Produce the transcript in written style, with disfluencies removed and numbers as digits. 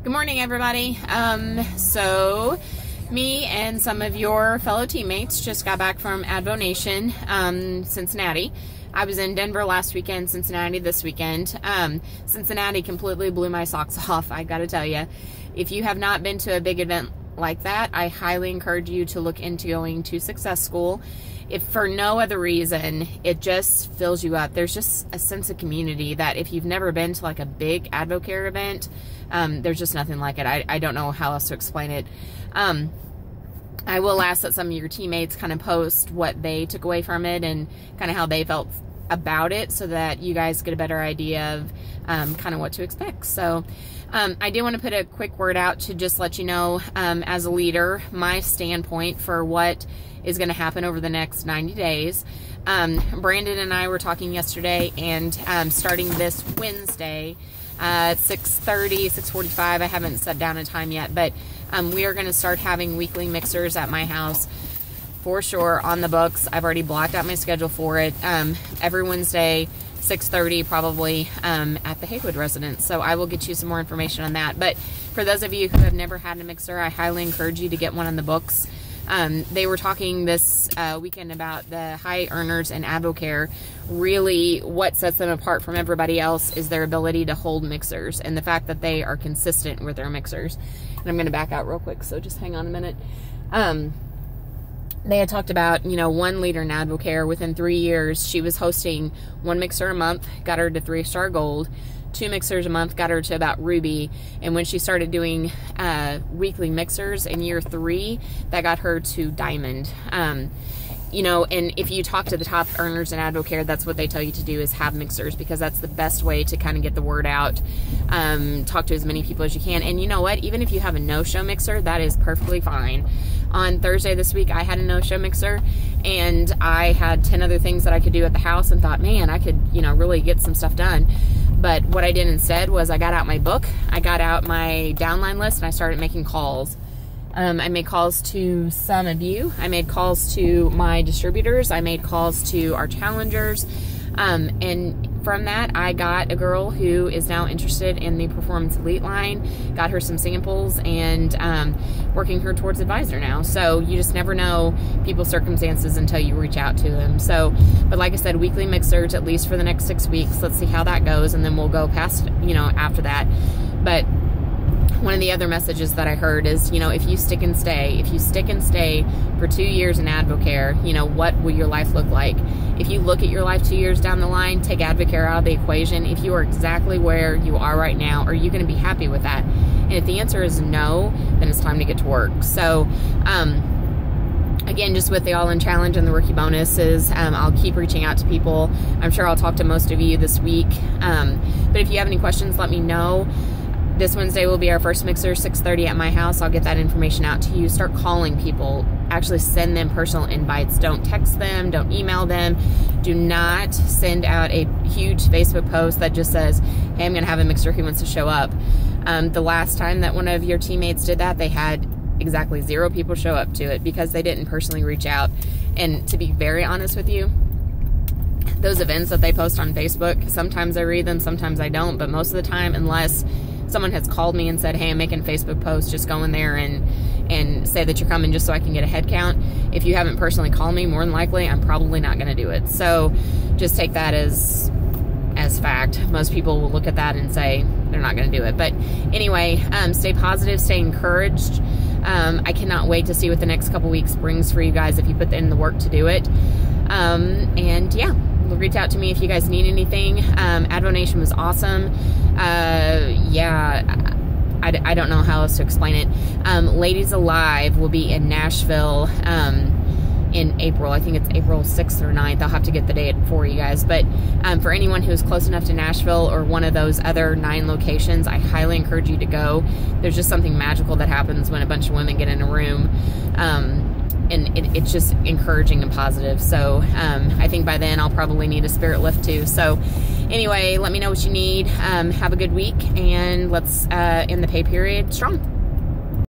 Good morning, everybody. So me and some of your fellow teammates just got back from Advo Nation, Cincinnati. I was in Denver last weekend, Cincinnati this weekend. Cincinnati completely blew my socks off, I gotta tell you. If you have not been to a big event like that, I highly encourage you to look into going to Success School. If for no other reason, it just fills you up. There's just a sense of community that if you've never been to like a big AdvoCare event, there's just nothing like it. I don't know how else to explain it. I will ask that some of your teammates kind of post what they took away from it and kind of how they felt about it so that you guys get a better idea of kind of what to expect. So I did want to put a quick word out to just let you know, as a leader, my standpoint for what is going to happen over the next 90 days. Brandon and I were talking yesterday, and starting this Wednesday at 6:30, 6:45, I haven't set down a time yet, but we are going to start having weekly mixers at my house for sure, on the books. I've already blocked out my schedule for it. Every Wednesday, 6:30 probably, at the Haywood residence. So I will get you some more information on that. But for those of you who have never had a mixer, I highly encourage you to get one on the books. They were talking this weekend about the high earners in AdvoCare. Really, what sets them apart from everybody else is their ability to hold mixers and the fact that they are consistent with their mixers. And I'm going to back out real quick, so just hang on a minute. They had talked about, you know, one leader in AdvoCare, within 3 years, she was hosting one mixer a month, got her to 3-star gold. 2 mixers a month got her to about ruby, and when she started doing weekly mixers in year 3, that got her to diamond. You know, and if you talk to the top earners in AdvoCare, that's what they tell you to do, is have mixers, because that's the best way to kind of get the word out. Talk to as many people as you can. And you know what, even if you have a no-show mixer, that is perfectly fine. On Thursday this week, I had a no-show mixer, and I had 10 other things that I could do at the house, and thought, man, I could, you know, really get some stuff done. But what I did instead was I got out my book, I got out my downline list, and I started making calls. I made calls to some of you. I made calls to my distributors. I made calls to our challengers. And from that, I got a girl who is now interested in the Performance Elite line, got her some samples, and working her towards advisor now. So you just never know people's circumstances until you reach out to them. So, but like I said, weekly mixers, at least for the next 6 weeks. Let's see how that goes, and then we'll go past, you know, after that. But one of the other messages that I heard is, you know, if you stick and stay for 2 years in AdvoCare, you know, what will your life look like? If you look at your life 2 years down the line, take AdvoCare out of the equation. If you are exactly where you are right now, are you going to be happy with that? And if the answer is no, then it's time to get to work. So, again, just with the All-In Challenge and the rookie bonuses, I'll keep reaching out to people. I'm sure I'll talk to most of you this week. But if you have any questions, let me know. This Wednesday will be our first mixer, 6:30 at my house. I'll get that information out to you. Start calling people. Actually send them personal invites. Don't text them. Don't email them. Do not send out a huge Facebook post that just says, hey, I'm going to have a mixer who wants to show up. The last time that one of your teammates did that, they had exactly 0 people show up to it because they didn't personally reach out. And to be very honest with you, those events that they post on Facebook, sometimes I read them, sometimes I don't, but most of the time, unless someone has called me and said, hey, I'm making a Facebook post, just go in there and say that you're coming just so I can get a head count. If you haven't personally called me, more than likely, I'm probably not going to do it. So just take that as fact. Most people will look at that and say they're not going to do it. But anyway, stay positive, stay encouraged. I cannot wait to see what the next couple weeks brings for you guys if you put in the work to do it. And yeah, reach out to me if you guys need anything. Advo Nation was awesome. Yeah, I don't know how else to explain it. Ladies Alive will be in Nashville in April. I think it's April 6th or 9th. I'll have to get the date for you guys. But for anyone who's close enough to Nashville or one of those other 9 locations, I highly encourage you to go. There's just something magical that happens when a bunch of women get in a room. And it's just encouraging and positive. So I think by then I'll probably need a spirit lift too. So anyway, let me know what you need. Have a good week, and let's end the pay period strong.